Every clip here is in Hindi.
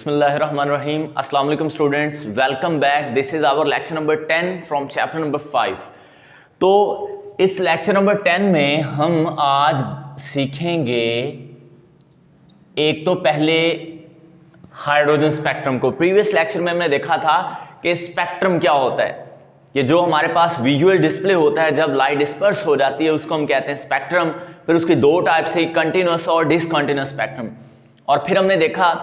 बिस्मिल्लाहिर्रहमानिर्रहीम। अस्सलाम वालेकुम students, welcome back. This is our lecture number 10 from chapter number 5। तो इस लेक्चर नंबर 10 में हम आज सीखेंगे एक तो पहले हाइड्रोजन स्पेक्ट्रम को। प्रीवियस लेक्चर में हमने देखा था कि स्पेक्ट्रम क्या होता है, कि जो हमारे पास विजुअल डिस्प्ले होता है जब लाइट डिस्पर्स हो जाती है उसको हम कहते हैं स्पेक्ट्रम। फिर उसकी दो टाइप्स है, कंटिन्यूअस और डिसकंटिन्यूअस स्पेक्ट्रम। और फिर हमने देखा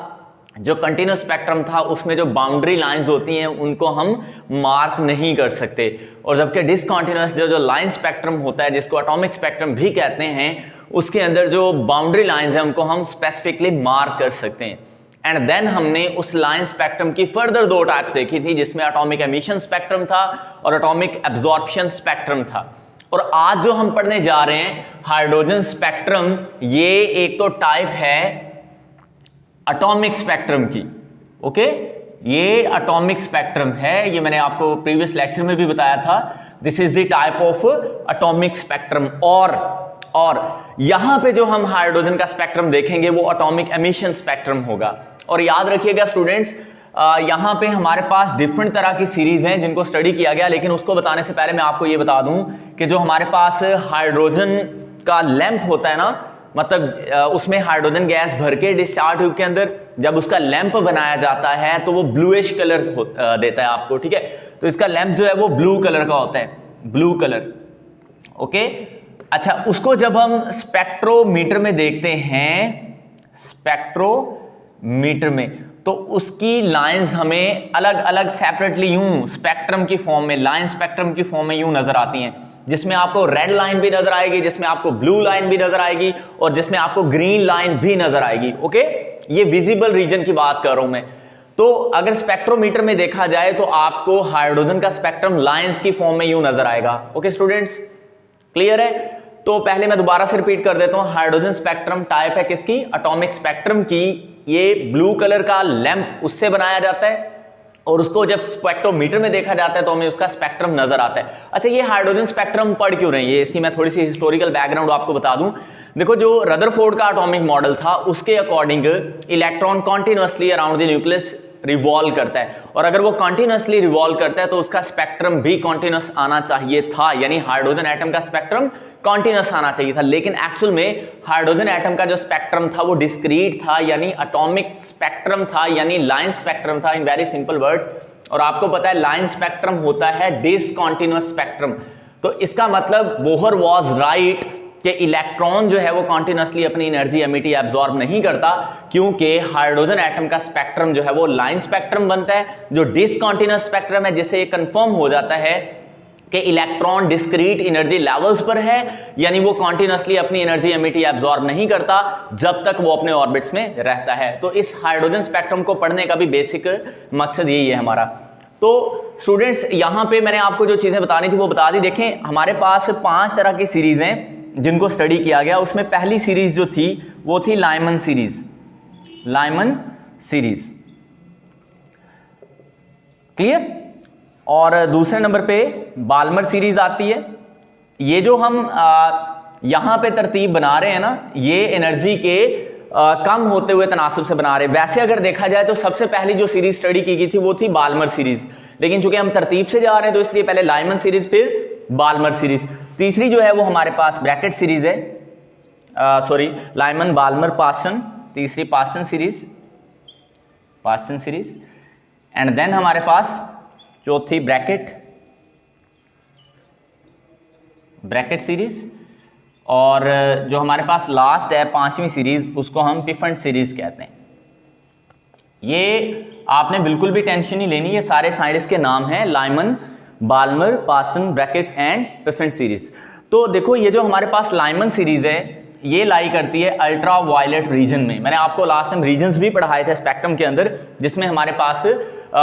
जो कंटिन्यूअस स्पेक्ट्रम था उसमें जो बाउंड्री लाइंस होती हैं उनको हम मार्क नहीं कर सकते, और जबकि डिसकंटिन्यूअस जो लाइन स्पेक्ट्रम होता है जिसको एटॉमिक स्पेक्ट्रम भी कहते हैं, उसके अंदर जो बाउंड्री लाइंस हैं उनको हम स्पेसिफिकली मार्क कर सकते हैं। एंड देन हमने उस लाइन स्पेक्ट्रम की फर्दर दो टाइप्स देखी थी जिसमें एटॉमिक एमिशन स्पेक्ट्रम था और एटॉमिक एब्जॉर्प्शन स्पेक्ट्रम था। और आज जो हम पढ़ने जा रहे हैं हाइड्रोजन स्पेक्ट्रम, ये एक तो टाइप है एटॉमिक स्पेक्ट्रम की। ओके, ये एटॉमिक स्पेक्ट्रम है, ये मैंने आपको प्रीवियस लेक्चर में भी बताया था। This is the type of atomic spectrum. और यहां पे जो हम हाइड्रोजन का स्पेक्ट्रम देखेंगे वो एटॉमिक एमिशन स्पेक्ट्रम होगा। और याद रखिएगा स्टूडेंट्स, यहां पे हमारे पास डिफरेंट तरह की सीरीज हैं जिनको स्टडी किया गया, लेकिन उसको बताने से पहले मैं आपको ये बता दूं कि जो हमारे पास हाइड्रोजन का लैंप होता है ना, मतलब उसमें हाइड्रोजन गैस भर के डिस्चार्ज ट्यूब के अंदर जब उसका लैंप बनाया जाता है तो वो ब्लूइश कलर देता है आपको। ठीक है, तो इसका लैंप जो है वो ब्लू कलर का होता है, ब्लू कलर। ओके, अच्छा, उसको जब हम स्पेक्ट्रोमीटर में देखते हैं, स्पेक्ट्रोमीटर में, तो उसकी लाइंस हमें अलग अलग सेपरेटली यूं स्पेक्ट्रम की फॉर्म में, लाइन स्पेक्ट्रम की फॉर्म में यूं नजर आती हैं, जिसमें आपको रेड लाइन भी नजर आएगी, जिसमें आपको ब्लू लाइन भी नजर आएगी और जिसमें आपको ग्रीन लाइन भी नजर आएगी। ओके, ये विजिबल रीजन की बात कर रहा हूं मैं। तो अगर स्पेक्ट्रोमीटर में देखा जाए तो आपको हाइड्रोजन का स्पेक्ट्रम लाइंस की फॉर्म में यूं नजर आएगा। ओके स्टूडेंट्स, क्लियर है? तो पहले मैं दोबारा से रिपीट कर देता हूं, हाइड्रोजन स्पेक्ट्रम टाइप है किसकी? एटॉमिक स्पेक्ट्रम की। ये ब्लू कलर का लैंप उससे बनाया जाता है और उसको जब स्पेक्ट्रोमीटर में देखा जाता है तो हमें उसका स्पेक्ट्रम नजर आता है। अच्छा, ये हाइड्रोजन स्पेक्ट्रम पढ़ क्यों रहे हैं, ये इसकी मैं थोड़ी सी हिस्टोरिकल बैकग्राउंड आपको बता दूं। देखो, जो रदरफोर्ड का एटॉमिक मॉडल था उसके according electron continuously around the nucleus revolve करता है, और अगर वो कॉन्टिन्यूअसली रिवॉल्व करता है तो उसका स्पेक्ट्रम भी कॉन्टिन्यूअस आना चाहिए था, यानी हाइड्रोजन एटम का स्पेक्ट्रम कॉन्टिन्यूअस आना चाहिए था। लेकिन एक्चुअल में हाइड्रोजन एटम का जो स्पेक्ट्रम था वो डिस्क्रीट था, यानी एटॉमिक स्पेक्ट्रम था, यानी लाइन स्पेक्ट्रम था, इन वेरी सिंपल वर्ड्स। और आपको पता है लाइन स्पेक्ट्रम होता है डिसकंटिन्यूअस स्पेक्ट्रम। तो इसका मतलब बोहर वाज राइट कि इलेक्ट्रॉन जो है वो कॉन्टिन्यूअसली अपनी एनर्जी एमिटी एब्जॉर्ब नहीं करता, क्योंकि हाइड्रोजन एटम का स्पेक्ट्रम जो है वो लाइन स्पेक्ट्रम बनता है। जो डिसकंटिन्यूअस स्पेक्ट्रम है, जिससे ये कंफर्म हो जाता है कि इलेक्ट्रॉन डिस्क्रीट एनर्जी लेवल्स पर है, यानी वो कॉन्टिन्यूअसली अपनी एनर्जी एमिटी एब्जॉर्ब नहीं करता जब तक वो अपने ऑर्बिट्स में रहता है। तो इस हाइड्रोजन स्पेक्ट्रम को पढ़ने का भी बेसिक मकसद यही है हमारा। तो स्टूडेंट्स, यहां पे मैंने आपको जो चीजें बतानी थी वो बता दी। देखें, हमारे पास 5 तरह की सीरीज हैं जिनको स्टडी किया गया। उसमें पहली सीरीज जो थी वो थी Lyman series, Lyman series, clear. और दूसरे नंबर पे बाल्मर सीरीज आती है। ये जो हम यहां पे तरतीब बना रहे हैं ना, ये एनर्जी के कम होते हुए तनासब से बना रहे हैं। वैसे अगर देखा जाए तो सबसे पहली जो सीरीज स्टडी की गई थी वो थी बाल्मर सीरीज, लेकिन चूंकि हम तरतीब से जा रहे हैं तो इसलिए पहले लाइमन सीरीज फिर बाल्मर सीरीज। तीसरी जो है वो हमारे पास ब्रैकेट सीरीज है, सॉरी, लाइमन बाल्मर पासन, तीसरी पासन series, Paschen series. And then हमारे पास चौथी ब्रैकेट, ब्रैकेट सीरीज। और जो हमारे पास लास्ट है 5वीं सीरीज, उसको हम पिफेंट सीरीज कहते हैं। ये आपने बिल्कुल भी टेंशन नहीं लेनी, ये सारे साइंटिस्ट के नाम हैं, लाइमन, बाल्मर, पासन, ब्रैकेट एंड पिफेंट सीरीज। तो देखो, ये जो हमारे पास लाइमन सीरीज है ये लाई करती है अल्ट्रा वायलेट रीजन में। मैंने आपको लास्ट टाइम रीजन्स भी पढ़ाए थे स्पेक्ट्रम के अंदर, जिसमें हमारे पास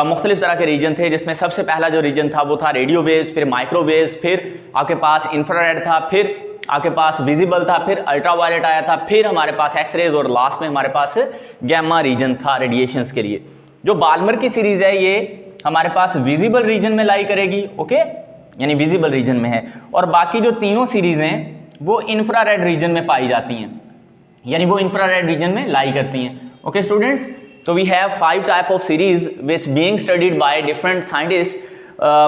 मुख्तलिफ तरह के रीजन थे, जिसमें सबसे पहला जो रीजन था वो था रेडियो वेव्स, फिर माइक्रोवेव्स, फिर आपके पास इंफ्रारेड था, फिर आपके पास विजिबल था, फिर अल्ट्रा वायलेट आया था, फिर हमारे पास एक्सरेज, और लास्ट में हमारे पास गैमा रीजन था रेडिएशंस के लिए। जो बाल्मर की सीरीज है ये हमारे पास विजिबल रीजन में लाई करेगी, ओके, यानी विजिबल रीजन में है। और बाकी जो तीनों सीरीज हैं वो इंफ्रारेड रीजन में पाई जाती हैं, यानी वो इंफ्रारेड रीजन में लाई करती हैं। ओके स्टूडेंट्स, तो we have 5 type of series which being studied by different scientist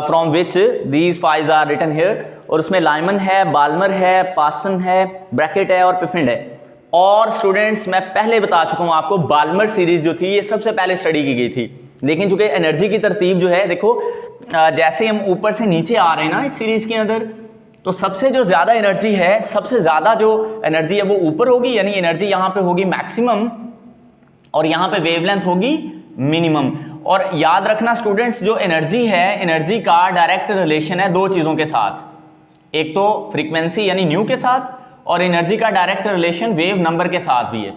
from which these 5 are written here. और उसमें लाइमन है, बाल्मर है, पासन है, ब्रैकेट है और पिफिंड है। और स्टूडेंट्स मैं पहले बता चुका हूं आपको, बाल्मर सीरीज जो थी ये सबसे पहले स्टडी की गई थी, लेकिन चूंकि एनर्जी की तरतीब जो है देखो जैसे हम ऊपर से नीचे आ रहे हैं ना इस सीरीज के अंदर, तो सबसे जो ज्यादा एनर्जी है, सबसे ज्यादा जो एनर्जी है वो ऊपर होगी, यानी एनर्जी यहां पे होगी मैक्सिमम और यहां पे वेवलेंथ होगी मिनिमम। और याद रखना स्टूडेंट्स, जो एनर्जी है, एनर्जी का डायरेक्ट रिलेशन है दो चीजों के साथ, एक तो फ्रीक्वेंसी यानी न्यू के साथ, और एनर्जी का डायरेक्ट रिलेशन वेव नंबर के साथ भी है।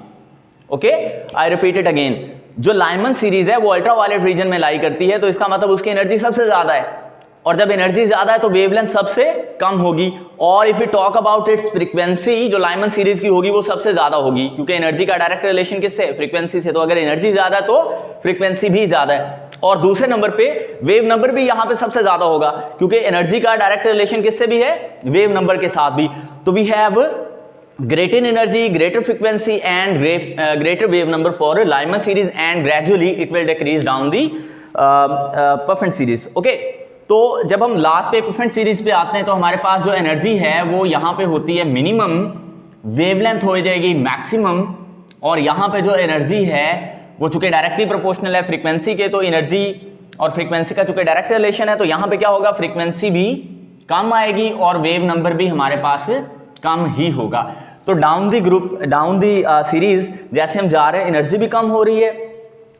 Okay, I repeat it again, जो लाइमन सीरीज है वो अल्ट्रावायलेट रीजन में लाई करती है, तो इसका मतलब उसकी एनर्जी सबसे ज्यादा है, और जब एनर्जी ज्यादा है तो वेवलेंथ सबसे कम होगी। और if you talk about it's frequency, जो लाइमन सीरीज की होगी वो सबसे ज्यादा होगी, क्योंकि एनर्जी का डायरेक्ट रिलेशन किससे, फ्रीक्वेंसी से, तो अगर एनर्जी ज्यादा है तो फ्रीक्वेंसी भी ज्यादा है। और दूसरे नंबर पे वेव नंबर भी यहां पे सबसे ज्यादा होगा, क्योंकि एनर्जी का डायरेक्ट रिलेशन किससे भी है, वेव नंबर के साथ भी। तो we have greater energy, greater frequency and greater wave number for Lyman series, and gradually it will decrease down the Puffin series. Okay, तो जब हम लास्ट पे Puffin series पे आते हैं तो हमारे पास जो एनर्जी है वो यहाँ पे होती है मिनिमम, वेवलेंथ हो जाएगी मैक्सिमम, और यहाँ पे जो एनर्जी है वो चूंकि डायरेक्टली प्रोपोर्शनल है फ्रीक्वेंसी के, तो एनर्जी और फ्रीक्वेंसी का चूंकि डायरेक्ट रिलेशन है, तो यहाँ पे क्या होगा, फ्रीक्वेंसी भी कम आएगी और वेव नंबर भी हमारे पास कम ही होगा। तो डाउन दी सीरीज जैसे हम जा रहे हैं एनर्जी भी कम हो रही है,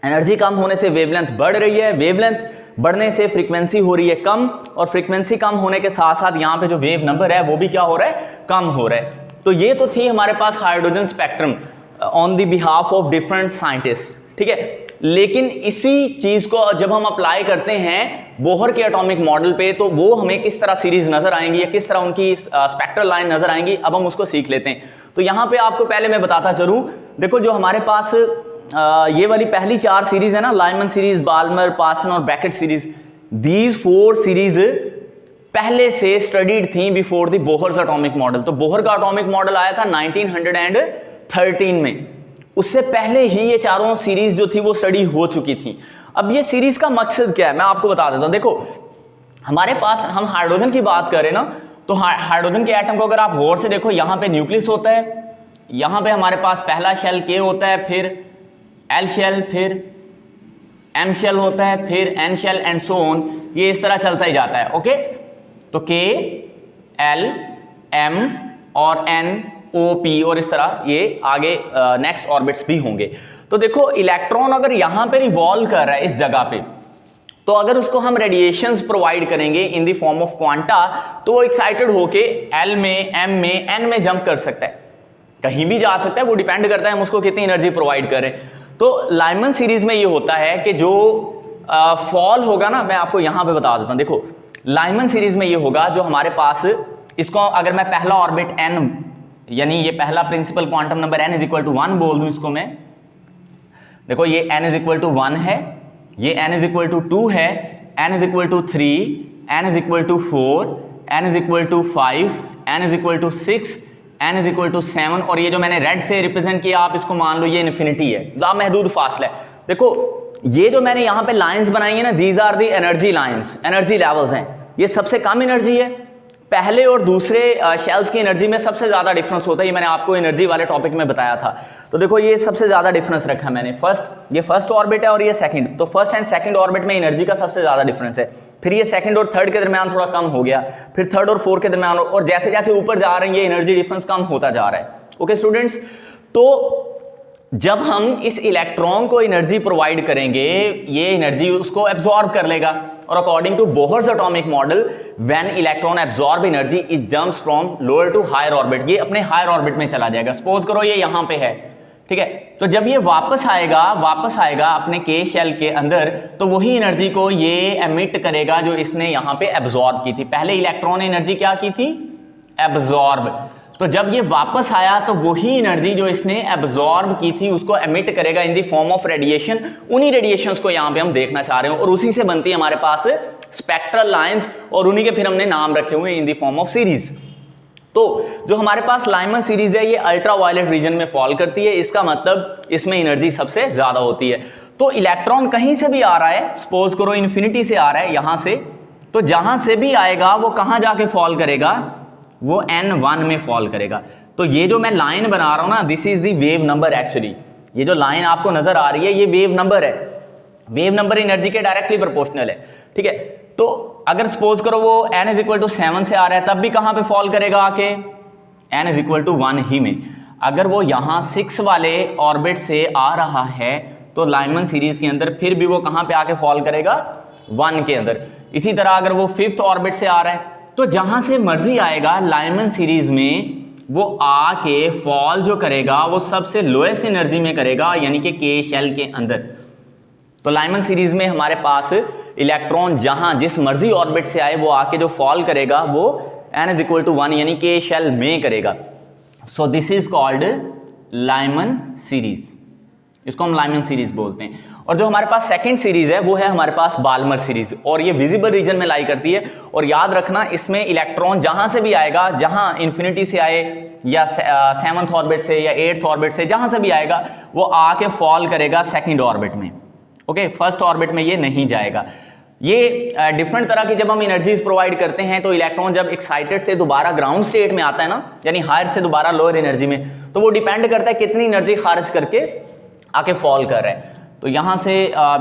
एनर्जी कम होने से वेवलेंथ बढ़ रही है, वेवलेंथ बढ़ने से फ्रीक्वेंसी हो रही है कम, और फ्रीक्वेंसी कम होने के साथ साथ यहाँ पे जो वेव नंबर है वो भी क्या हो रहा है, कम हो रहा है। तो ये तो थी हमारे पास hydrogen spectrum on the behalf of different scientist, ठीक है। लेकिन इसी चीज को जब हम अप्लाई करते हैं बोहर के एटॉमिक मॉडल पे, तो वो हमें किस तरह सीरीज नजर आएंगी या किस तरह उनकी स्पेक्ट्रल लाइन नजर आएंगी, अब हम उसको सीख लेते हैं। तो यहाँ पे आपको पहले मैं बताता चलूं, देखो जो हमारे पास ये वाली पहली 4 सीरीज है ना, लाइमन सीरीज, बाल्मर, पासन और ब्रैकेट सीरीज, दीज 4 सीरीज पहले से स्टडीड थी before the Bohr's atomic model. तो बोहर का एटॉमिक मॉडल आया था 1913 में, उससे पहले ही ये चारों सीरीज जो थी वो स्टडी हो चुकी थी। अब ये सीरीज का मकसद क्या है मैं आपको बता देता हूं। देखो हमारे पास, हम हाइड्रोजन की बात करें ना, तो हाइड्रोजन के एटम को अगर आप गौर से देखो, यहां पे न्यूक्लियस होता है, यहां पे हमारे पास पहला शेल के होता है, फिर एल शेल, फिर एम शेल होता है, फिर N shell and so on, ये इस तरह चलता ही जाता है। ओके, तो के, एल, एम और एन, ओ, पी, और इस तरह ये आगे नेक्स्ट ऑर्बिट्स भी होंगे। तो देखो इलेक्ट्रॉन अगर यहां पे रिवॉल्व कर रहा है इस जगह पे, तो अगर उसको हम रेडिएशंस प्रोवाइड करेंगे in the form of quanta, तो वो एक्साइटेड होके एल में, एम में, एन में जंप कर सकता है, कहीं भी जा सकता है, वो डिपेंड करता है हम उसको कितनी एनर्जी प्रोवाइड करें। तो लाइमन सीरीज में ये होता है कि जो फॉल होगा ना, मैं आपको यहां पे बता देता हूं। देखो लाइमन सीरीज में ये होगा, जो हमारे पास, इसको अगर मैं पहला ऑर्बिट एन, यानी ये पहला principal quantum number n is equal to 1 बोल दूं इसको मैं, देखो ये n इज इक्वल टू 1 है, ये n इज इक्वल टू 2 है, n is equal to 3, n is equal to 4, n is equal to 5, n is equal to 6, n is equal to 7, और ये जो मैंने रेड से रिप्रेजेंट किया आप इसको मान लो ये इन्फिनिटी है, लामहदूद फासला है। देखो ये जो मैंने यहाँ पे लाइंस बनाई है ना, these are the energy lines, energy levels हैं। ये सबसे कम एनर्जी है, पहले और दूसरे शेल्स की एनर्जी में सबसे ज्यादा डिफरेंस होता है, ये मैंने आपको एनर्जी वाले टॉपिक में बताया था। तो देखो ये सबसे ज्यादा डिफरेंस रखा मैंने, ये फर्स्ट ऑर्बिट है और ये सेकंड, तो फर्स्ट एंड सेकंड ऑर्बिट में एनर्जी का सबसे ज्यादा डिफरेंस है। फिर ये सेकंड और थर्ड के दरमियान थोड़ा कम हो गया, फिर थर्ड और फोर्थ के दरमियान, और जैसे जैसे ऊपर जा रहे हैं ये एनर्जी डिफरेंस कम होता जा रहा है। ओके स्टूडेंट्स, तो जब हम इस इलेक्ट्रॉन को एनर्जी प्रोवाइड करेंगे, ये एनर्जी उसको एब्जॉर्ब कर लेगा, और according to Bohr's atomic model, when electron absorb energy it jumps from lower to higher orbit, ये अपने हायर ऑर्बिट में चला जाएगा। सपोज करो ये यहां पे है, ठीक है, तो जब ये वापस आएगा अपने के शेल के अंदर, तो वही एनर्जी को ये एमिट करेगा जो इसने यहां पे एब्जॉर्ब की थी। पहले इलेक्ट्रॉन ने एनर्जी क्या की थी, एब्जॉर्ब, तो जब ये वापस आया तो वही एनर्जी जो इसने एब्जॉर्ब की थी उसको एमिट करेगा in the form of radiation. उन्हीं रेडिएशंस को यहां पे हम देखना चाह रहे हैं, और उसी से बनती है हमारे पास स्पेक्ट्रल लाइंस, और उन्हीं के फिर हमने नाम रखे हुए in the form of series. तो जो हमारे पास लाइमन सीरीज है ये अल्ट्रा वायलेट रीजन में फॉल करती है, इसका मतलब इसमें एनर्जी सबसे ज्यादा होती है। तो इलेक्ट्रॉन कहीं से भी आ रहा है, सपोज करो इन्फिनिटी से आ रहा है यहां से, तो जहां से भी आएगा वो कहां जाके फॉल करेगा, वो n1 में फॉल करेगा। तो ये जो मैं लाइन बना रहा हूं ना, this is the wave number actually. ये जो लाइन आपको नजर आ रही है ये वेव नंबर है, वेव नंबर एनर्जी के डायरेक्टली प्रोपोर्शनल है, ठीक है। तो अगर सपोज करो वो n इज इक्वल टू 7 से आ रहा है, तब भी कहां पे फॉल करेगा आके, n इज इक्वल टू 1 ही में। अगर वो यहां 6 वाले ऑर्बिट से आ रहा है तो लाइमन सीरीज के अंदर फिर भी वो कहां पे आके फॉल करेगा, 1 के अंदर। इसी तरह अगर वो 5th ऑर्बिट से आ रहा है तो जहां से मर्जी आएगा लाइमन सीरीज में वो आके फॉल जो करेगा वो सबसे लोएस्ट एनर्जी में करेगा, यानी कि के शेल के अंदर। तो लाइमन सीरीज में हमारे पास इलेक्ट्रॉन जहां जिस मर्जी ऑर्बिट से आए वो आके जो फॉल करेगा वो n इज इक्वल टू 1 यानी के शेल में करेगा। So this is called Lyman series, इसको हम लाइमन सीरीज बोलते हैं। और जो हमारे पास सेकंड सीरीज है वो है हमारे पास बाल्मर सीरीज, और ये विजिबल रीजन में लाई करती है। और याद रखना इसमें इलेक्ट्रॉन जहां से भी आएगा, जहां इन्फिनिटी से आए या 7th ऑर्बिट से या 8th ऑर्बिट से, जहां से भी आएगा वो आके फॉल करेगा सेकंड ऑर्बिट में, ओके। फर्स्ट ऑर्बिट में ये नहीं जाएगा। ये डिफरेंट तरह की जब हम एनर्जीज प्रोवाइड करते हैं तो इलेक्ट्रॉन जब एक्साइटेड से दोबारा ग्राउंड स्टेट में आता है ना, यानी हायर से दोबारा लोअर एनर्जी में, तो वो डिपेंड करता है कितनी एनर्जी खारिज करके आके फॉल कर रहा है। तो यहाँ से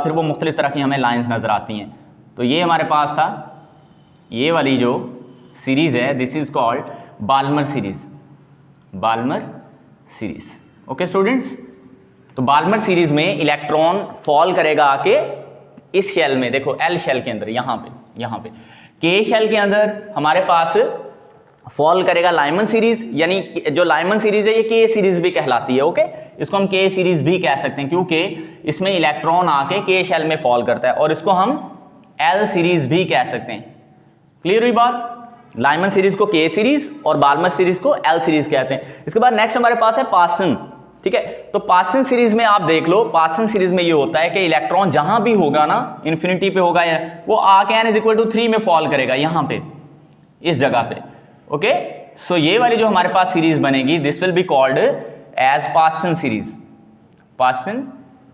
फिर वो मुख्तलिफ तरह की हमें लाइंस नज़र आती हैं। तो ये हमारे पास था, ये वाली जो सीरीज़ है this is called Balmer series, Balmer series, okay students. तो बाल्मर सीरीज़ में इलेक्ट्रॉन फॉल करेगा आके इस शेल में, देखो एल शेल के अंदर, यहाँ पे के शेल के अंदर हमारे पास फॉल करेगा लाइमन सीरीज, यानी जो लाइमन सीरीज है ये के सीरीज भी कहलाती है, ओके। इसको हम के सीरीज भी कह सकते हैं क्योंकि इसमें इलेक्ट्रॉन आके के शेल में फॉल करता है, और इसको हम एल सीरीज भी कह सकते हैं। क्लियर हुई बात? लाइमन सीरीज को के सीरीज और बाल्मर सीरीज को एल सीरीज कहते हैं। इसके बाद नेक्स्ट हमारे पास है पासन, ठीक है। तो पासन सीरीज में आप देख लो, पासन सीरीज में ये होता है कि इलेक्ट्रॉन जहां भी होगा ना, इन्फिनिटी पे होगा वो आके n इज इक्वल टू 3 में फॉल करेगा, यहां पे इस जगह पे, ओके। सो ये वाली जो हमारे पास सीरीज बनेगी this will be called as Paschen series, Paschen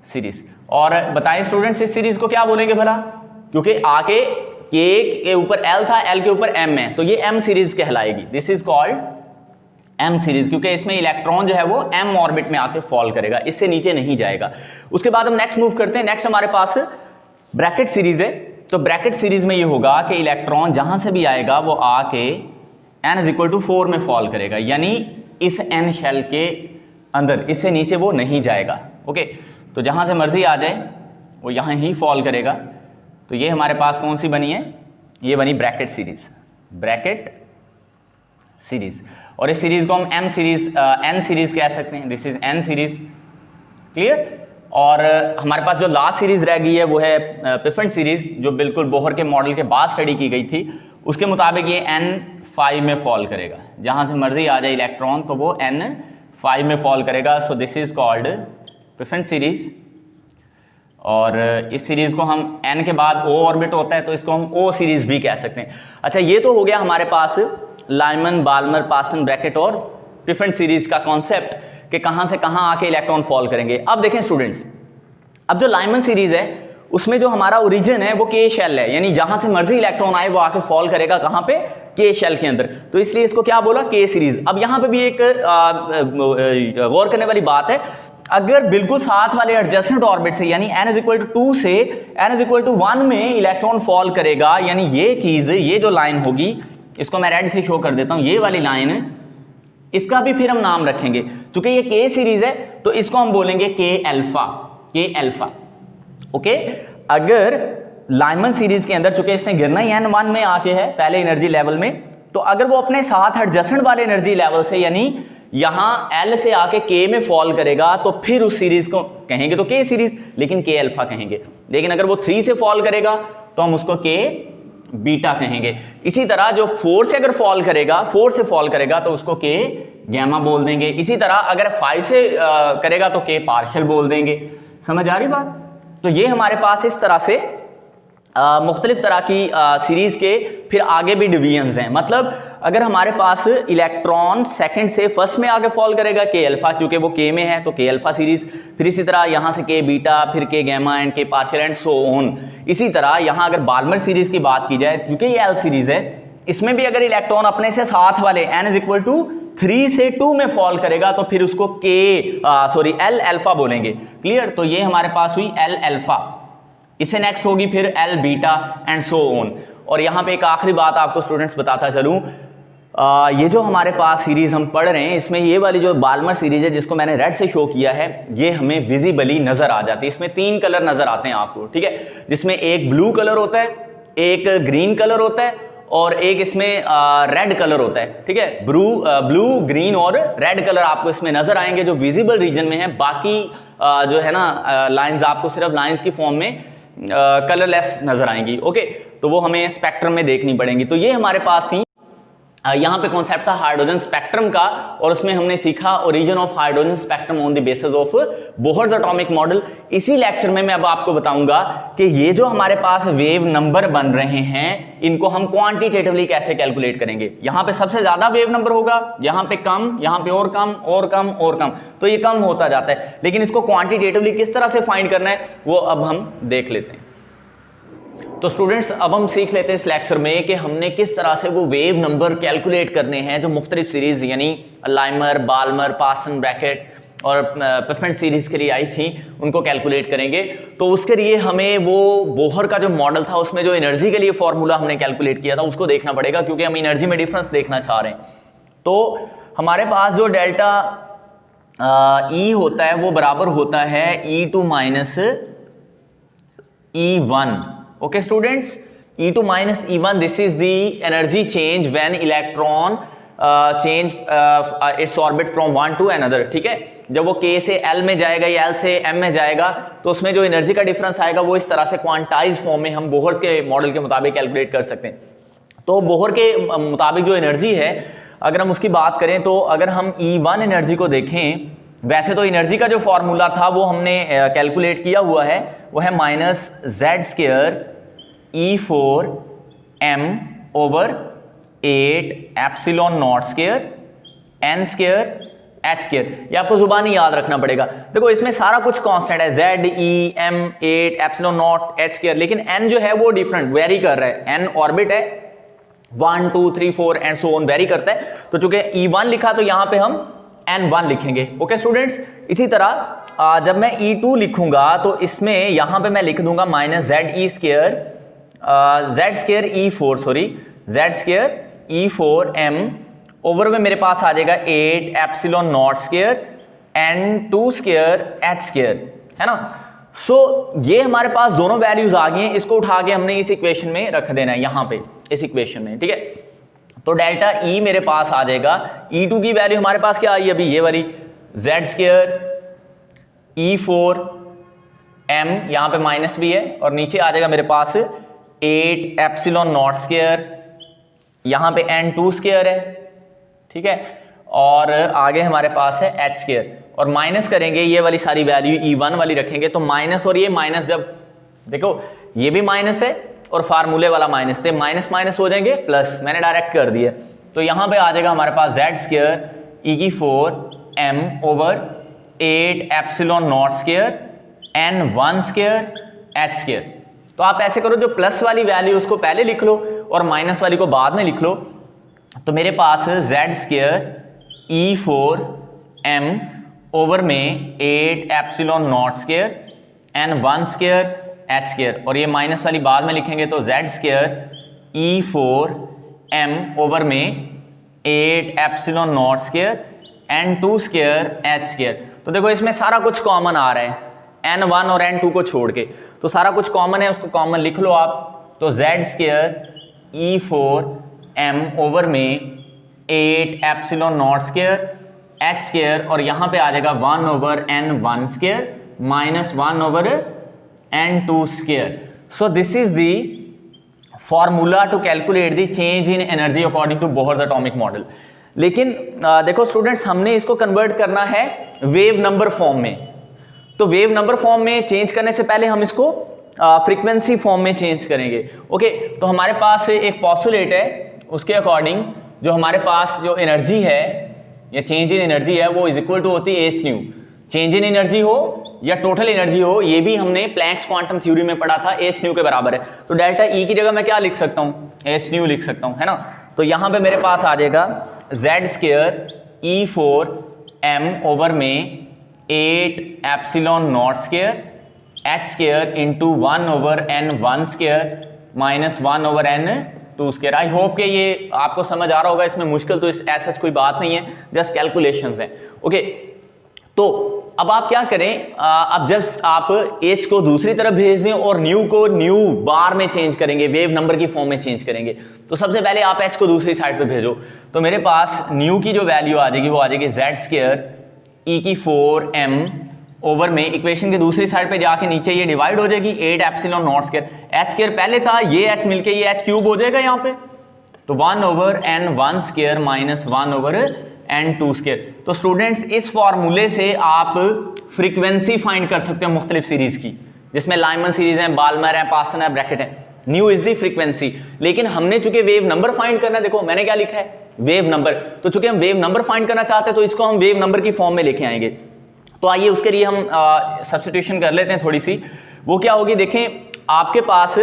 series. और बताएं स्टूडेंट्स इस सीरीज को क्या बोलेंगे भला, क्योंकि आके के ऊपर L था, L के ऊपर M है, तो ये M सीरीज कहलाएगी। This is called M series, क्योंकि इसमें इलेक्ट्रॉन जो है वो M ऑर्बिट में आके फॉल करेगा, इससे नीचे नहीं जाएगा। उसके बाद हम नेक्स्ट मूव करते हैं। नेक्स्ट हमारे पास ब्रैकेट सीरीज है। तो ब्रैकेट सीरीज में ये होगा कि इलेक्ट्रॉन जहां से भी आएगा वो आके n इज इक्वल टू 4 में फॉल करेगा, यानी इस n शेल के अंदर, इससे नीचे वो नहीं जाएगा, ओके। तो जहां से मर्जी आ जाए वो यहां ही फॉल करेगा। तो ये हमारे पास कौन सी बनी है, ये बनी ब्रैकेट सीरीज, ब्रैकेट सीरीज। और इस सीरीज को हम m सीरीज n सीरीज कह सकते हैं, this is n series, clear. और हमारे पास जो लास्ट सीरीज रह गई है वो है पिफेंट सीरीज, जो बिल्कुल बोहर के मॉडल के बाद स्टडी की गई थी। उसके मुताबिक ये n5 में फॉल करेगा, जहां से मर्जी आ जाए इलेक्ट्रॉन तो वो n5 में फॉल करेगा। So this is called Pfund series. और इस सीरीज को हम n के बाद o ऑर्बिट होता है तो इसको हम o सीरीज भी कह सकते हैं। अच्छा, ये तो हो गया हमारे पास लाइमन, बाल्मर, पासन, ब्रैकेट और पिफेंट सीरीज का कॉन्सेप्ट कि कहां से कहां आके इलेक्ट्रॉन फॉल करेंगे। अब देखें स्टूडेंट्स, अब जो लाइमन सीरीज है उसमें जो हमारा ओरिजिन है वो के शेल है, यानी जहां से मर्जी इलेक्ट्रॉन आए वो आके फॉल करेगा कहां पे, के शेल के अंदर। तो इसलिए इसको क्या बोला, के सीरीज। अब यहां पे भी एक गौर करने वाली बात है, अगर बिल्कुल साथ वाले एडजेसेंट ऑर्बिट से यानी n इज इक्वल टू 2 से n इज इक्वल टू 1 में इलेक्ट्रॉन फॉल करेगा, यानी ये चीज, ये जो लाइन होगी, इसको मैं रेड से शो कर देता हूं, ये वाली लाइन, इसका भी फिर हम नाम रखेंगे। चूंकि ये के सीरीज है तो इसको हम बोलेंगे के अल्फा, के अल्फा, ओके। अगर लाइमन सीरीज के अंदर, चूंकि इसने गिरना ही n1 में आके है पहले एनर्जी लेवल में, तो अगर वो अपने साथ एडजेसेंट वाले एनर्जी लेवल से यानी यहां L से आके K में फॉल करेगा तो फिर उस सीरीज को कहेंगे तो K सीरीज, लेकिन K अल्फा कहेंगे। लेकिन अगर वो 3 से फॉल करेगा तो हम उसको K बीटा कहेंगे। इसी तरह जो 4 से अगर फॉल करेगा, 4 से फॉल करेगा तो उसको K गैमा बोल देंगे। इसी तरह अगर 5 से करेगा तो K पार्शियल बोल देंगे। समझ आ रही बात? तो ये हमारे पास इस तरह से मुख्तलिफ तरह की सीरीज के फिर आगे भी डिवीजन्स हैं। मतलब अगर हमारे पास इलेक्ट्रॉन सेकंड से फर्स्ट में आगे फॉल करेगा के अल्फा, क्योंकि वो के में है तो के अल्फा सीरीज, फिर इसी तरह यहाँ से के बीटा, फिर के गैमा एंड के पार्शियल एंड सो ऑन। इसी तरह यहाँ अगर बाल्मर सीरीज की बात की जाए, क्योंकि ये एल सीरीज है, इसमें भी अगर इलेक्ट्रॉन अपने से साथ वाले n = 3 से 2 में फॉल करेगा तो फिर उसको एल अल्फा बोलेंगे। क्लियर? तो ये हमारे पास हुई एल अल्फा, इससे नेक्स्ट होगी फिर L beta and so on. और यहाँ पे एक आखिरी बात आपको स्टूडेंट्स बताता चलूँ, ये जो हमारे पास सीरीज हम पढ़ रहे हैं, इसमें ये वाली जो बाल्मर सीरीज है जिसको मैंने रेड से शो किया है, ये हमें विजिबली नजर आ जाती है। इसमें 3 कलर नजर आते हैं आपको, ठीक है, जिसमें एक ब्लू कलर होता है, एक ग्रीन कलर होता है और एक इसमें रेड कलर होता है, ठीक है। ब्लू, ग्रीन और रेड कलर आपको इसमें नजर आएंगे जो विजिबल रीजन में है। बाकी जो है ना लाइंस आपको सिर्फ लाइंस की फॉर्म में कलरलेस नजर आएंगी। ओके, तो वो हमें स्पेक्ट्रम में देखनी पड़ेंगी। तो ये हमारे पास थी, यहाँ पे कॉन्सेप्ट था हाइड्रोजन स्पेक्ट्रम का, और उसमें हमने सीखा origin of hydrogen spectrum on the basis of Bohr's atomic model. इसी लेक्चर में मैं अब आपको बताऊंगा कि ये जो हमारे पास वेव नंबर बन रहे हैं, इनको हम क्वांटिटेटिवली कैसे कैलकुलेट करेंगे। यहाँ पे सबसे ज्यादा वेव नंबर होगा, यहाँ पे कम, यहाँ पे और कम और कम और कम, तो ये कम होता जाता है। लेकिन इसको क्वांटिटेटिवली किस तरह से फाइंड करना है वो अब हम देख लेते हैं। तो स्टूडेंट्स, अब हम सीख लेते हैं इस लेक्चर में कि हमने किस तरह से वो वेव नंबर कैलकुलेट करने हैं जो मुख्तलिफ सीरीज यानी लाइमर, बाल्मर, पार्सन ब्रैकेट और पिफेंट सीरीज के लिए आई थी, उनको कैलकुलेट करेंगे। तो उसके लिए हमें वो बोहर का जो मॉडल था उसमें जो एनर्जी के लिए फॉर्मूला हमने कैलकुलेट किया था उसको देखना पड़ेगा, क्योंकि हम एनर्जी में डिफरेंस देखना चाह रहे हैं। तो हमारे पास जो डेल्टा ई होता है वो बराबर होता है E2 - E1। Okay students, E2 - E1, this is the energy change when electron change its orbit from one to another, ठीक है। जब वो K से L में जाएगा या L से M में जाएगा तो उसमें जो एनर्जी का डिफरेंस आएगा वो इस तरह से क्वांटाइज फॉर्म में हम बोहर के मॉडल के मुताबिक कैलकुलेट कर सकते हैं। तो बोहर के मुताबिक जो एनर्जी है, अगर हम उसकी बात करें तो अगर हम E1 एनर्जी को देखें, वैसे तो एनर्जी का जो फॉर्मूला था वो हमने कैलकुलेट किया हुआ है, वो है -Z² E4m / 8 ε0² n² h²। ये आपको जुबानी याद रखना पड़ेगा। देखो इसमें सारा कुछ कांस्टेंट है, Z, E, M, 8 ε0 h², लेकिन n जो है वो डिफरेंट वेरी कर रहा है। n ऑर्बिट है, 1 2 3 4 एंड सो ऑन वेरी करता है। तो चूंकि E1 लिखा तो यहाँ पे हम N1 लिखेंगे। ओके स्टूडेंट्स, इसी तरह जब मैं E2 लिखूंगा तो इसमें यहाँ पे मैं लिख दूंगा Z²E4m ओवर में मेरे पास आ जाएगा 8 ε0² n2² h², है ना। सो ये हमारे पास दोनों वैल्यूज आ गई हैं, इसको उठा के हमने इस इक्वेशन में रख देना है, यहाँ पे इस इक्वेशन में, ठीक है। तो डेल्टा E मेरे पास आ जाएगा, E2 की वैल्यू हमारे पास क्या आई अभी, ये वाली Z² E4m, यहाँ पे माइनस भी है, और नीचे आ जाएगा मेरे पास 8 ε0², यहाँ पे n2² है, ठीक है, और आगे हमारे पास है h², और माइनस करेंगे ये वाली सारी वैल्यू E1 वाली रखेंगे तो माइनस, और ये माइनस, जब देखो ये भी माइनस है और फार्मूले वाला माइनस थे, माइनस माइनस हो जाएंगे प्लस, मैंने डायरेक्ट कर दिया। तो यहाँ पे आ जाएगा हमारे पास Z² E4m / 8 ε0² n1² h²। तो आप ऐसे करो, जो प्लस वाली वैल्यू उसको पहले लिख लो और माइनस वाली को बाद में लिख लो। तो मेरे पास Z² E4m ओवर में 8 ε0² n1² h², और ये माइनस वाली बाद में लिखेंगे तो Z² E4m ओवर में 8 ε0² n2² h²। तो देखो इसमें सारा कुछ कॉमन आ रहा है, n1 और n2 को छोड़ के, तो सारा कुछ कॉमन है, उसको कॉमन लिख लो आप। तो Z² E4m ओवर में 8 ε0² h², और यहाँ पे आ जाएगा 1/n1² - 1/n2²। So this is the formula to calculate the change in energy according to Bohr's atomic model. लेकिन देखो स्टूडेंट्स, हमने इसको कन्वर्ट करना है वेव नंबर फॉर्म में। तो वेव नंबर फॉर्म में चेंज करने से पहले हम इसको फ्रीक्वेंसी फॉर्म में चेंज करेंगे। ओके, तो हमारे पास एक पॉस्टुलेट है, उसके अकॉर्डिंग जो हमारे पास जो एनर्जी है या चेंज इन एनर्जी है वो इज इक्वल टू होती है H new. Change in energy हो या टोटल एनर्जी हो, ये भी हमने प्लैंक्स क्वांटम थ्योरी में पढ़ा था, एच न्यू के बराबर है। तो डेल्टा ई की जगह मैं क्या लिख सकता हूँ, एच न्यू लिख सकता हूँ, है ना। तो यहाँ पे मेरे पास आ जाएगा Z square e four m over में 8 epsilon naught square h square into 1 over N 1 square minus 1 over N 2 square. I hope कि ये आपको समझ आ रहा होगा, इसमें मुश्किल तो ऐसा कोई बात नहीं है, जस्ट कैलकुलेशंस हैं। ओके, तो अब आप क्या करें, अब जब आप एच को दूसरी तरफ भेज दें और न्यू को न्यू बार में चेंज करेंगे, वेव नंबर की फॉर्म में चेंज करेंगे, तो सबसे पहले आप एच को दूसरी साइड पे भेजो। तो मेरे पास न्यू की जो वैल्यू आ जाएगी वो आ जाएगी जेड स्क्वायर ई की 4 एम ओवर में, इक्वेशन की दूसरी साइड पे जाके नीचे ये डिवाइड हो जाएगी 8 epsilon naught square. H square पहले था, ये एच मिलके ये एच क्यूब हो जाएगा यहाँ पे, तो 1 over N 1 square minus 1 over N 2 square. तो स्टूडेंट्स इस फॉर्मूले से आप फ्रीक्वेंसी फाइंड कर सकते हो मुख्तलिफ सीरीज की, जिसमें लाइमन सीरीज है, बाल्मर है, पासन है, ब्रैकेट है। न्यू इज द फ्रीक्वेंसी, लेकिन हमने चूंकि वेव नंबर फाइंड करना है, देखो मैंने क्या लिखा है वेव नंबर, तो चूंकि हम वेव नंबर फाइंड करना चाहते हैं तो इसको हम वेव नंबर की फॉर्म में लेके आएंगे। तो आइए उसके लिए हम सब्स्टिट्यूशन कर लेते हैं थोड़ी सी। वो क्या होगी, देखें आपके पास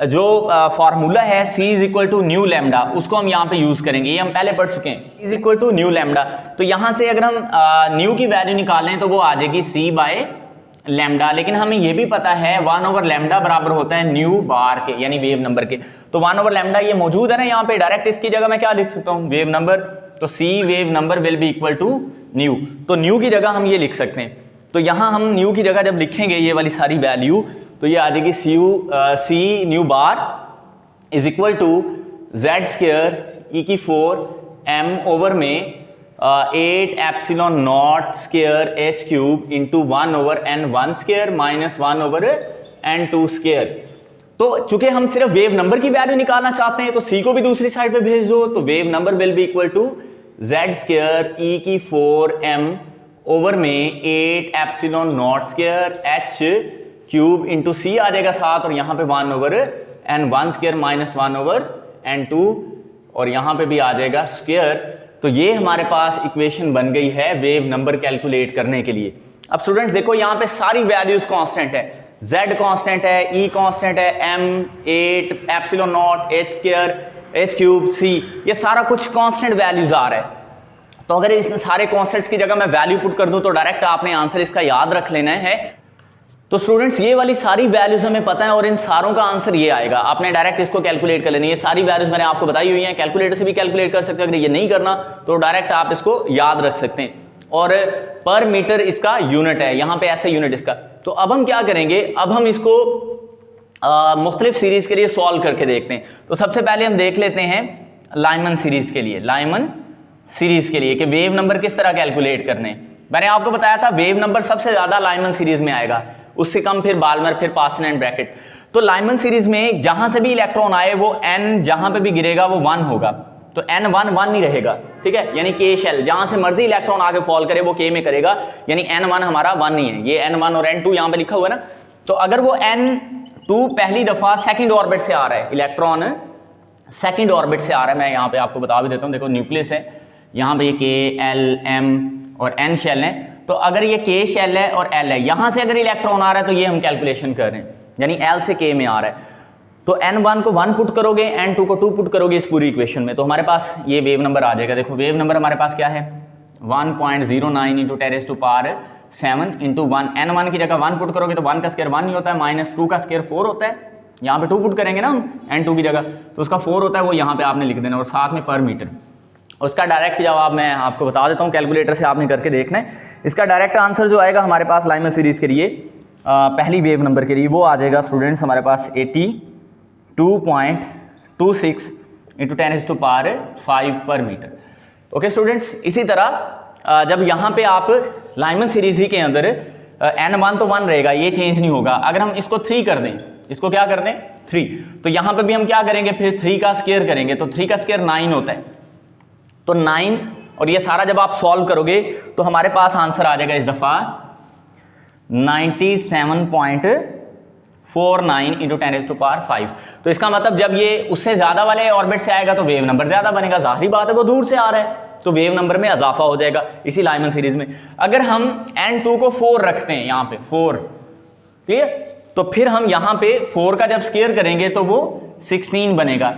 जो फॉर्मूला है C is equal to nu lambda, उसको हम यहाँ पे यूज करेंगे, ये हम पहले पढ़ चुके हैं, is equal to nu lambda. तो यहाँ से अगर हम न्यू की वैल्यू निकालें तो वो आ जाएगी C बाय लैम्डा, लेकिन हमें ये भी पता है 1 ओवर लैम्डा बराबर होता है न्यू बार के, यानी वेव नंबर के। तो 1 ओवर लैम्डा ये मौजूद है ना यहाँ पे, डायरेक्ट इसकी जगह मैं क्या लिख सकता हूँ, वेव नंबर। तो C wave number will be equal to nu, तो न्यू की जगह हम ये लिख सकते हैं। तो यहाँ हम न्यू की जगह जब लिखेंगे ये वाली सारी वैल्यू, तो ये आ जाएगी C nu bar is equal to Z square e की 4 एम ओवर में 8 epsilon naught square h cube into 1 over N 1 square minus 1 over N 2 square. तो चूंकि हम सिर्फ वेव नंबर की वैल्यू निकालना चाहते हैं तो C को भी दूसरी साइड पे भेज दो, तो wave number will be equal to Z square e की 4 एम ओवर में 8 epsilon naught square h cube into C आ जाएगा 7, और यहाँ पे 1 over N 1 square minus 1 over N 2, और यहाँ पे भी आ जाएगा स्क्वायर। तो ये हमारे पास इक्वेशन बन गई है वेव नंबर कैलकुलेट करने के लिए। अब स्टूडेंट्स देखो यहाँ पे सारी वैल्यूज कांस्टेंट है, Z कांस्टेंट है, E कांस्टेंट है, M 8 epsilon not H square H cube C, ये सारा कुछ कांस्टेंट वैल्यूज आ रहा है। तो अगर इस सारे कांस्टेंट्स की जगह मैं वैल्यू पुट कर दूं तो डायरेक्ट आपने आंसर इसका याद रख लेना है। तो स्टूडेंट्स ये वाली सारी वैल्यूज हमें पता है और इन सारों का आंसर ये आएगा, आपने डायरेक्ट इसको कैलकुलेट कर लेनी है। ये सारी वैल्यूज मैंने आपको बताई हुई हैं, कैलकुलेटर से भी कैलकुलेट कर सकते हैं, अगर ये नहीं करना तो डायरेक्ट आप इसको याद रख सकते हैं। और पर मीटर इसका यूनिट है, यहाँ पे ऐसा यूनिट इसका। तो अब हम क्या करेंगे, अब हम इसको मुख्तलिफ सीरीज के लिए सॉल्व करके देखते हैं। तो सबसे पहले हम देख लेते हैं लाइमन सीरीज के लिए, लाइमन सीरीज के लिए कि वेव नंबर किस तरह कैलकुलेट करने। मैंने आपको बताया था वेव नंबर सबसे ज्यादा लाइमन सीरीज में आएगा, उससे कम फिर बाल्मर, फिर पासन एंड ब्रैकेट। तो लाइमन सीरीज में जहां से भी इलेक्ट्रॉन आए वो n जहां पे भी गिरेगा वो 1 होगा, तो n1 1 नहीं रहेगा, ठीक है। यानी k शेल जहां से मर्जी इलेक्ट्रॉन आके फॉल करे वो k में करेगा, यानी n1 हमारा 1 नहीं है। ये n1 और n2 यहां पे लिखा हुआ है ना, तो अगर वो n2 पहली दफा सेकंड ऑर्बिट से आ रहा है, इलेक्ट्रॉन सेकंड ऑर्बिट से आ रहा है, मैं यहाँ पे आपको बता भी देता हूँ। देखो न्यूक्लियस है, यहाँ पे ये k l m और n शेल है। तो अगर ये k शेल है और l है, यहां से अगर इलेक्ट्रॉन आ रहा है तो ये हम कैलकुलेशन कर रहे हैं, यानी l से k में आ रहा है। तो n1 को 1 पुट करोगे, n2 को 2 पुट करोगे इस पूरी इक्वेशन में, तो हमारे पास ये वेव नंबर आ जाएगा। देखो वेव नंबर हमारे पास क्या है, 1.09 into 10 to power 7 into 1। n1 की जगह 1 पुट करोगे तो 1 का स्क्वायर 1 नहीं होता है, माइनस 2 का स्क्वायर 4 होता है। यहाँ पे 2 पुट करेंगे ना हम n2 की जगह, तो उसका 4 होता है, वो यहाँ पे आपने लिख देना, और साथ में पर मीटर। उसका डायरेक्ट जवाब मैं आपको बता देता हूँ, कैलकुलेटर से आपने करके देखना है। इसका डायरेक्ट आंसर जो आएगा हमारे पास लाइमन सीरीज के लिए, पहली वेव नंबर के लिए, वो आ जाएगा स्टूडेंट्स हमारे पास 82.26 इंटू 10 टू पावर 5 पर मीटर। ओके स्टूडेंट्स, इसी तरह जब यहाँ पे आप लाइमन सीरीज ही के अंदर n1 तो 1 रहेगा, ये चेंज नहीं होगा। अगर हम इसको 3 कर दें, इसको क्या कर दें 3, तो यहाँ पे भी हम क्या करेंगे, फिर 3 का स्क्वायर करेंगे, तो 3 का स्क्वायर 9 होता है। तो 9, और ये सारा जब आप सॉल्व करोगे तो हमारे पास आंसर आ जाएगा इस दफा 97.49 इंटू 10⁵ तो इसका मतलब जब ये उससे ज्यादा वाले ऑर्बिट से आएगा तो वेव नंबर ज्यादा बनेगा, जाहिर बात है वो दूर से आ रहा है तो वेव नंबर में इजाफा हो जाएगा इसी लाइमन सीरीज में। अगर हम n2 को 4 रखते हैं यहाँ पे 4, क्लियर, तो फिर हम यहाँ पे 4 का जब स्क्वायर करेंगे तो वो 16 बनेगा।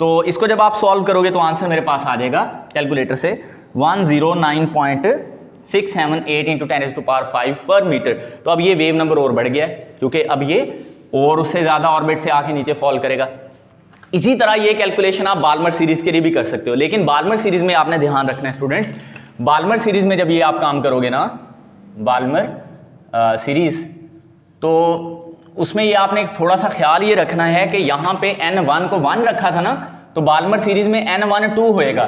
तो इसको जब आप सॉल्व करोगे तो आंसर मेरे पास आ जाएगा कैलकुलेटर से 109.678 इंटू 10⁵ पर मीटर। तो अब ये वेव नंबर और बढ़ गया है क्योंकि अब ये और उससे ज्यादा ऑर्बिट से आके नीचे फॉल करेगा। इसी तरह ये कैलकुलेशन आप बाल्मर सीरीज के लिए भी कर सकते हो, लेकिन बाल्मर सीरीज में आपने ध्यान रखना है स्टूडेंट्स, बाल्मर सीरीज में जब ये आप काम करोगे ना बाल्मर सीरीज, तो उसमें ये आपने थोड़ा सा ख्याल ये रखना है कि यहाँ पे n1 को 1 रखा था ना, तो बाल्मर सीरीज में n1 2 होएगा,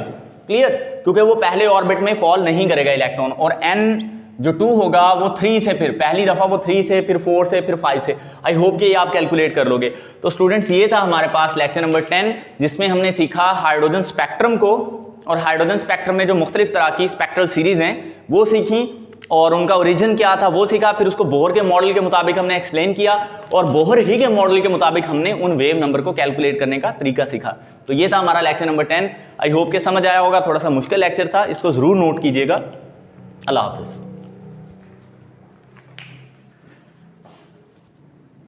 क्लियर, क्योंकि वो पहले ऑर्बिट में फॉल नहीं करेगा इलेक्ट्रॉन, और n जो 2 होगा वो 3 से, फिर पहली दफा वो 3 से, फिर 4 से, फिर 5 से। आई होप कि ये आप कैलकुलेट कर लोगे। तो स्टूडेंट्स ये था हमारे पास लेक्चर नंबर 10 जिसमें हमने सीखा हाइड्रोजन स्पेक्ट्रम को, और हाइड्रोजन स्पेक्ट्रम में जो मुख्तलिफ तरह की स्पेक्ट्रल सीरीज हैं वो सीखी और उनका ओरिजिन क्या था वो सीखा। फिर उसको बोहर के मॉडल के मुताबिक हमने एक्सप्लेन किया और बोहर ही के मॉडल के मुताबिक हमने उन वेव नंबर को कैलकुलेट करने का तरीका सीखा। तो ये था हमारा लेक्चर नंबर 10। आई होप कि समझ आया होगा, थोड़ा सा मुश्किल लेक्चर था, इसको जरूर नोट कीजिएगा। अल्लाह हाफिज़।